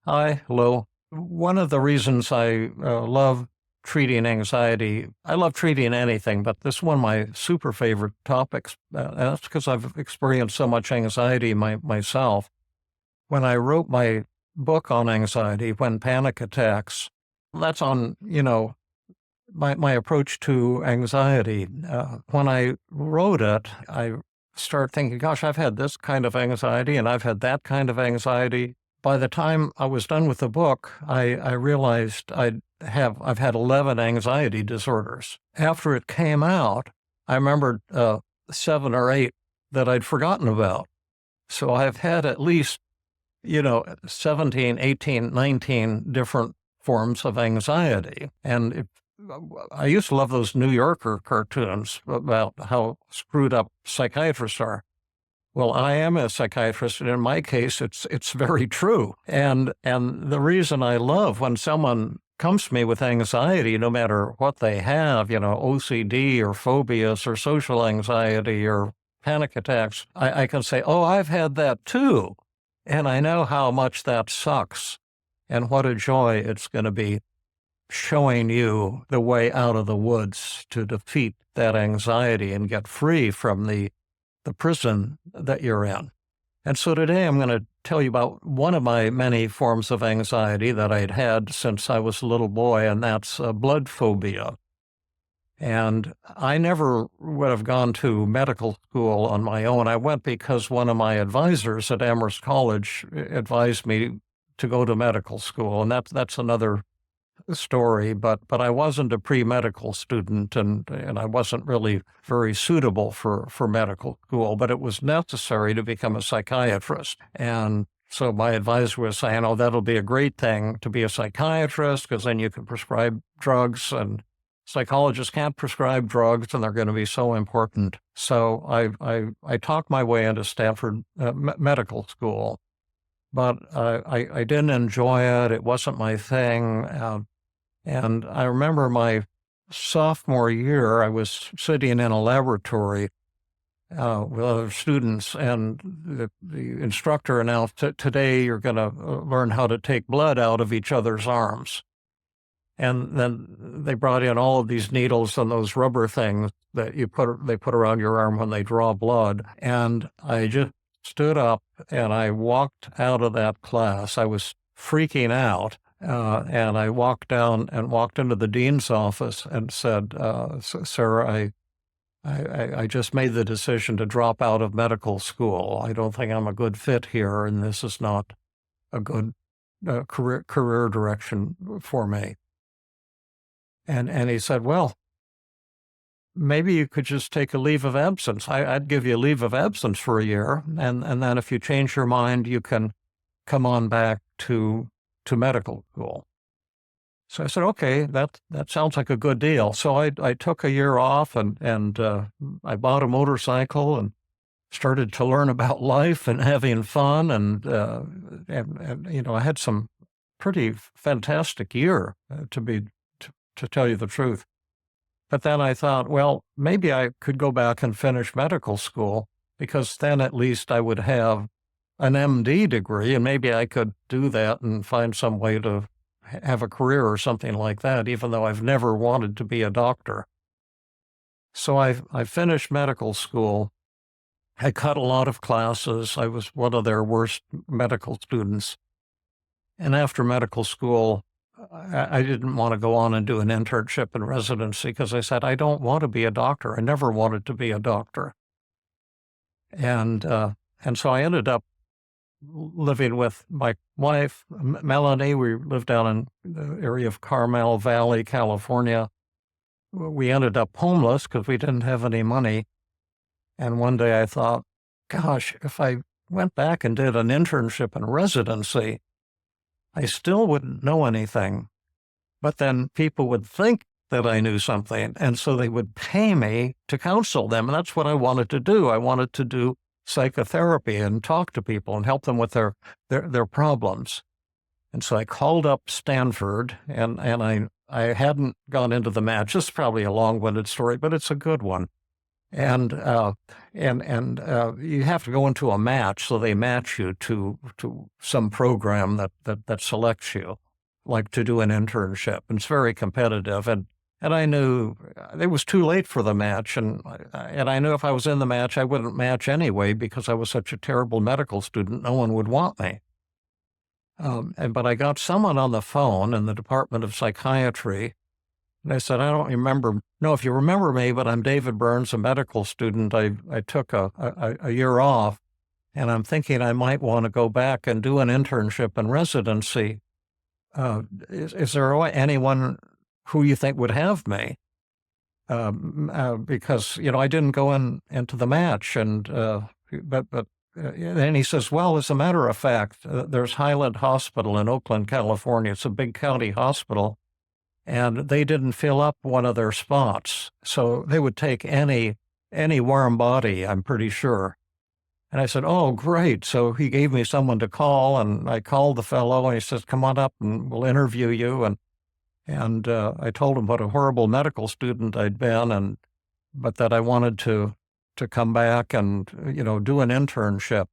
Hi, hello. One of the reasons I love treating anxiety, I love treating anything, but this is one of my super favorite topics. And that's because I've experienced so much anxiety myself. When I wrote my book on anxiety, When Panic Attacks, that's on, my approach to anxiety. When I wrote it, I start thinking, gosh, I've had this kind of anxiety and I've had that kind of anxiety. By the time I was done with the book, I realized I've had 11 anxiety disorders. After it came out, I remembered seven or eight that I'd forgotten about. So I've had at least, 17, 18, 19 different forms of anxiety. And I used to love those New Yorker cartoons about how screwed up psychiatrists are. Well, I am a psychiatrist, and in my case, it's very true. And the reason I love when someone comes to me with anxiety, no matter what they have, OCD or phobias or social anxiety or panic attacks, I can say, oh, I've had that too. And I know how much that sucks and what a joy it's going to be showing you the way out of the woods to defeat that anxiety and get free from the prison that you're in. And so today I'm going to tell you about one of my many forms of anxiety that I'd had since I was a little boy, and that's blood phobia. And I never would have gone to medical school on my own. I went because one of my advisors at Amherst College advised me to go to medical school, and that's another story, but I wasn't a pre-medical student, and I wasn't really very suitable for medical school, but it was necessary to become a psychiatrist. And so my advisor was saying, oh, that'll be a great thing to be a psychiatrist, because then you can prescribe drugs, and psychologists can't prescribe drugs, and they're going to be so important. So I talked my way into Stanford medical school, but I didn't enjoy it. It wasn't my thing. And I remember my sophomore year, I was sitting in a laboratory with other students, and the instructor announced, today you're going to learn how to take blood out of each other's arms. And then they brought in all of these needles and those rubber things that they put around your arm when they draw blood. And I just stood up and I walked out of that class. I was freaking out. And I walked down and walked into the dean's office and said, sir, I just made the decision to drop out of medical school. I don't think I'm a good fit here, and this is not a good career direction for me. And he said, well, maybe you could just take a leave of absence. I'd give you a leave of absence for a year, and then if you change your mind, you can come on back to medical school. So I said, okay, that sounds like a good deal. So I took a year off, and I bought a motorcycle and started to learn about life and having fun. And I had some pretty fantastic year to tell you the truth. But then I thought, well, maybe I could go back and finish medical school, because then at least I would have an MD degree, and maybe I could do that and find some way to have a career or something like that, even though I've never wanted to be a doctor. So I finished medical school. I cut a lot of classes. I was one of their worst medical students. And after medical school, I didn't want to go on and do an internship and residency, because I said, I don't want to be a doctor. I never wanted to be a doctor. And so I ended up living with my wife, Melanie. We lived down in the area of Carmel Valley, California. We ended up homeless because we didn't have any money. And one day I thought, gosh, if I went back and did an internship and residency, I still wouldn't know anything. But then people would think that I knew something, and so they would pay me to counsel them. And that's what I wanted to do. I wanted to do psychotherapy and talk to people and help them with their problems. And so I called up Stanford, and I hadn't gone into the match. This is probably a long-winded story, but it's a good one. And you have to go into a match, so they match you to some program that selects you, like to do an internship. And it's very competitive. And I knew it was too late for the match, and I knew if I was in the match, I wouldn't match anyway because I was such a terrible medical student. No one would want me. But I got someone on the phone in the Department of Psychiatry, and I said, I don't remember. No, if you remember me, but I'm David Burns, a medical student. I took a year off, and I'm thinking I might want to go back and do an internship and residency. Is there anyone who you think would have me? Because, I didn't go into the match. And then he says, well, as a matter of fact, there's Highland Hospital in Oakland, California. It's a big county hospital. And they didn't fill up one of their spots. So they would take any warm body, I'm pretty sure. And I said, oh, great. So he gave me someone to call, and I called the fellow, and he says, come on up and we'll interview you. And I told him what a horrible medical student I'd been, but that I wanted to come back and, do an internship.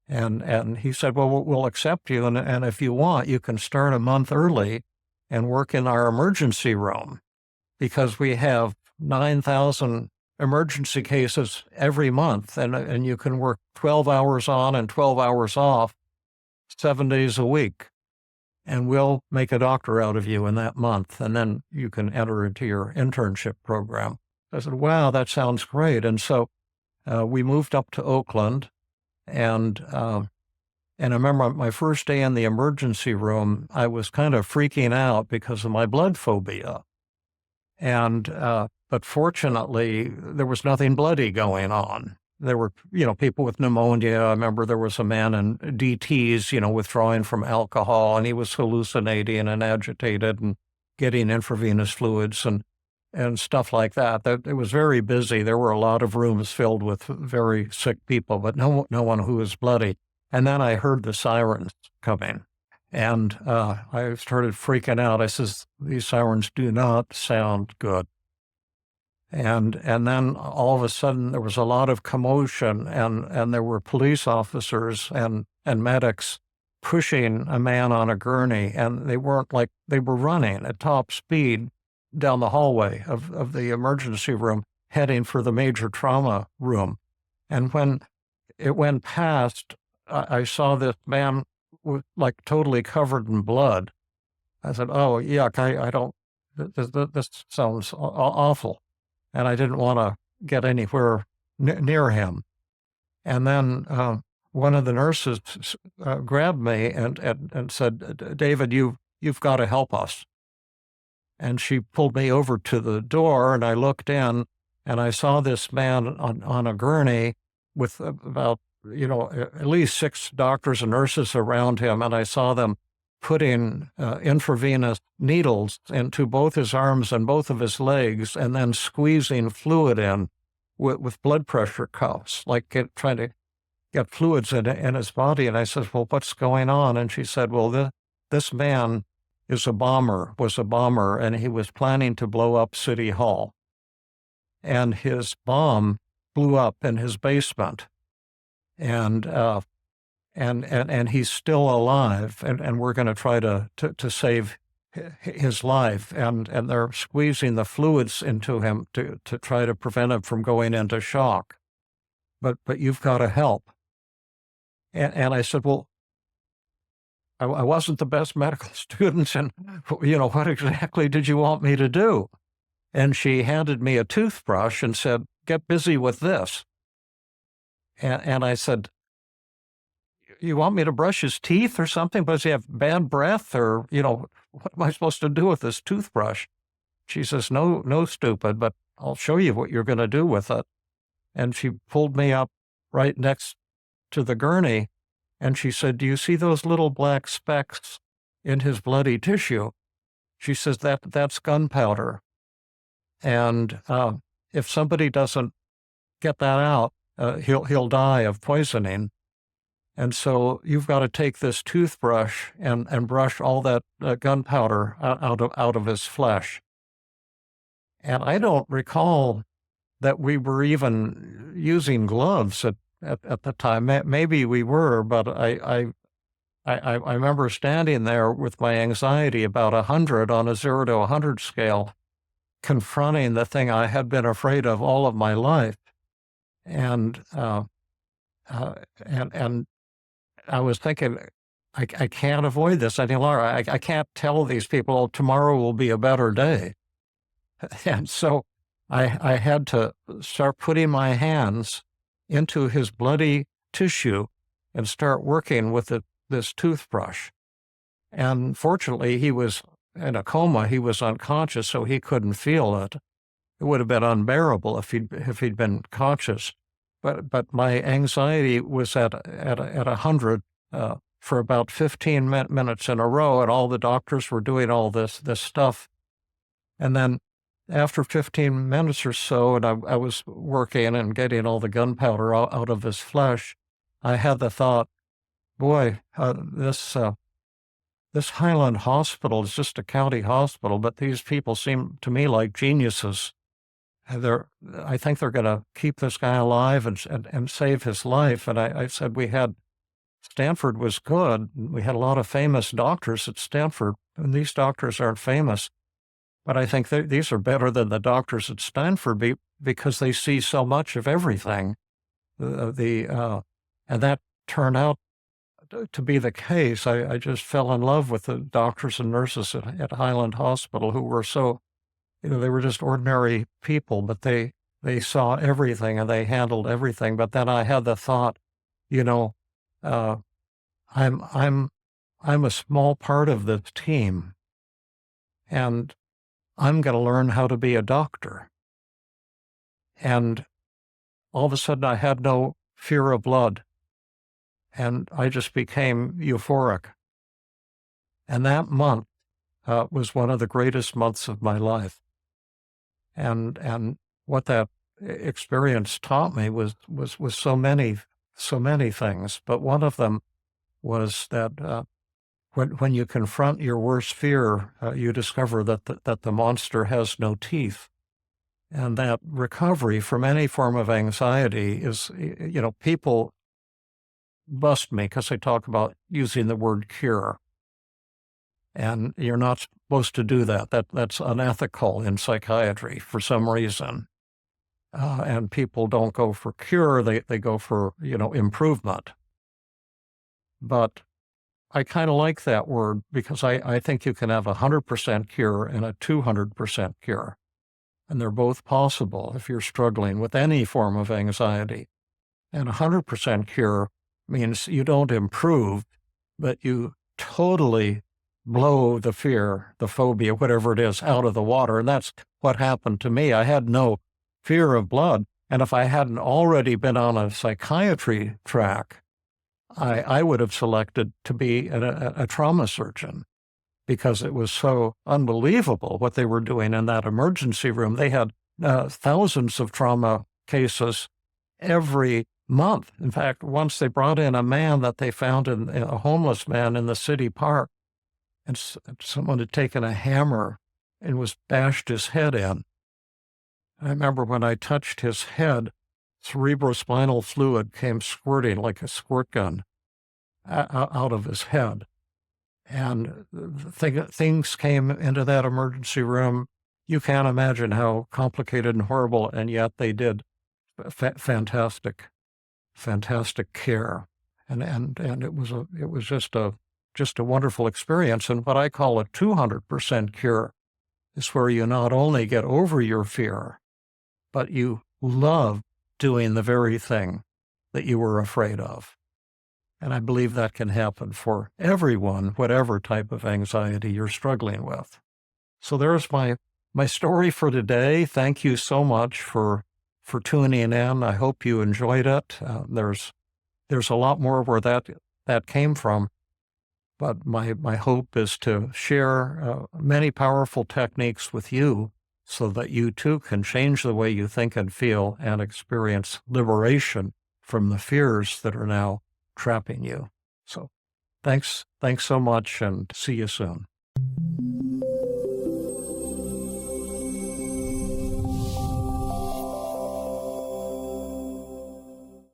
And he said, well, we'll accept you. And if you want, you can start a month early and work in our emergency room, because we have 9,000 emergency cases every month, and you can work 12 hours on and 12 hours off, 7 days a week, and we'll make a doctor out of you in that month, and then you can enter into your internship program. I said, wow, that sounds great. And so we moved up to Oakland, and I remember my first day in the emergency room, I was kind of freaking out because of my blood phobia. But fortunately, there was nothing bloody going on. There were, people with pneumonia. I remember there was a man in DTs, withdrawing from alcohol, and he was hallucinating and agitated and getting intravenous fluids and stuff like that. It was very busy. There were a lot of rooms filled with very sick people, but no one who was bloody. And then I heard the sirens coming, and I started freaking out. I says, these sirens do not sound good. And then all of a sudden there was a lot of commotion, and there were police officers and medics pushing a man on a gurney, and they were running at top speed down the hallway of the emergency room, heading for the major trauma room. And when it went past, I saw this man totally covered in blood. I said, oh, yuck, I don't, this sounds awful. And I didn't want to get anywhere near him. And then one of the nurses grabbed me and said, David, you've got to help us. And she pulled me over to the door, and I looked in, and I saw this man on a gurney with about, at least 6 doctors and nurses around him, and I saw them putting intravenous needles into both his arms and both of his legs, and then squeezing fluid in with blood pressure cuffs, trying to get fluids in his body. And I said, well, what's going on? And she said, well, this man was a bomber, and he was planning to blow up City Hall. And his bomb blew up in his basement. And he's still alive, and we're going to try to save his life. And they're squeezing the fluids into him to try to prevent him from going into shock. But you've got to help. And I said, well, I wasn't the best medical student, and, what exactly did you want me to do? And she handed me a toothbrush and said, get busy with this. And I said, you want me to brush his teeth or something? Does he have bad breath? Or, what am I supposed to do with this toothbrush? She says, no, stupid, but I'll show you what you're going to do with it. And she pulled me up right next to the gurney, and she said, do you see those little black specks in his bloody tissue? She says, that's gunpowder. And if somebody doesn't get that out, he'll die of poisoning. And so you've got to take this toothbrush and brush all that gunpowder out of his flesh. And I don't recall that we were even using gloves at the time. Maybe we were, but I remember standing there with my anxiety about 100 on a 0 to 100 scale, confronting the thing I had been afraid of all of my life. And, uh, and I was thinking, I can't avoid this any longer. I can't tell these people, oh, tomorrow will be a better day. And so I had to start putting my hands into his bloody tissue and start working with this toothbrush. And fortunately, he was in a coma. He was unconscious, so he couldn't feel it. It would have been unbearable if he'd been conscious. But my anxiety was at 100 for about 15 minutes in a row, and all the doctors were doing all this stuff. And then after 15 minutes or so, and I was working and getting all the gunpowder out of his flesh, I had the thought, boy, this Highland Hospital is just a county hospital, but these people seem to me like geniuses. I think they're going to keep this guy alive and save his life. And I said, Stanford was good. We had a lot of famous doctors at Stanford, and these doctors aren't famous. But I think these are better than the doctors at Stanford because they see so much of everything. And that turned out to be the case. I just fell in love with the doctors and nurses at Highland Hospital who were so, they were just ordinary people, but they saw everything and they handled everything. But then I had the thought, uh, I'm a small part of this team, and I'm going to learn how to be a doctor. And all of a sudden I had no fear of blood, and I just became euphoric. And that month was one of the greatest months of my life. And what that experience taught me was so many things. But one of them was that when you confront your worst fear, you discover that the monster has no teeth. And that recovery from any form of anxiety is, people bust me because I talk about using the word cure. And you're not supposed to do that. That's unethical in psychiatry for some reason. And people don't go for cure, they go for, improvement. But I kind of like that word because I think you can have 100% cure and a 200% cure. And they're both possible if you're struggling with any form of anxiety. And 100% cure means you don't improve, but you totally blow the fear, the phobia, whatever it is, out of the water. And that's what happened to me. I had no fear of blood. And if I hadn't already been on a psychiatry track, I would have selected to be a trauma surgeon because it was so unbelievable what they were doing in that emergency room. They had thousands of trauma cases every month. In fact, once they brought in a man that they found a homeless man in the city park, and someone had taken a hammer and was bashed his head in. I remember when I touched his head, cerebrospinal fluid came squirting like a squirt gun out of his head. And things came into that emergency room. You can't imagine how complicated and horrible, and yet they did fantastic care. And it was just a wonderful experience. And what I call a 200% cure is where you not only get over your fear, but you love doing the very thing that you were afraid of. And I believe that can happen for everyone, whatever type of anxiety you're struggling with. So there's my story for today. Thank you so much for tuning in. I hope you enjoyed it. There's a lot more where that came from. But my hope is to share many powerful techniques with you so that you too can change the way you think and feel and experience liberation from the fears that are now trapping you. So thanks so much, and see you soon.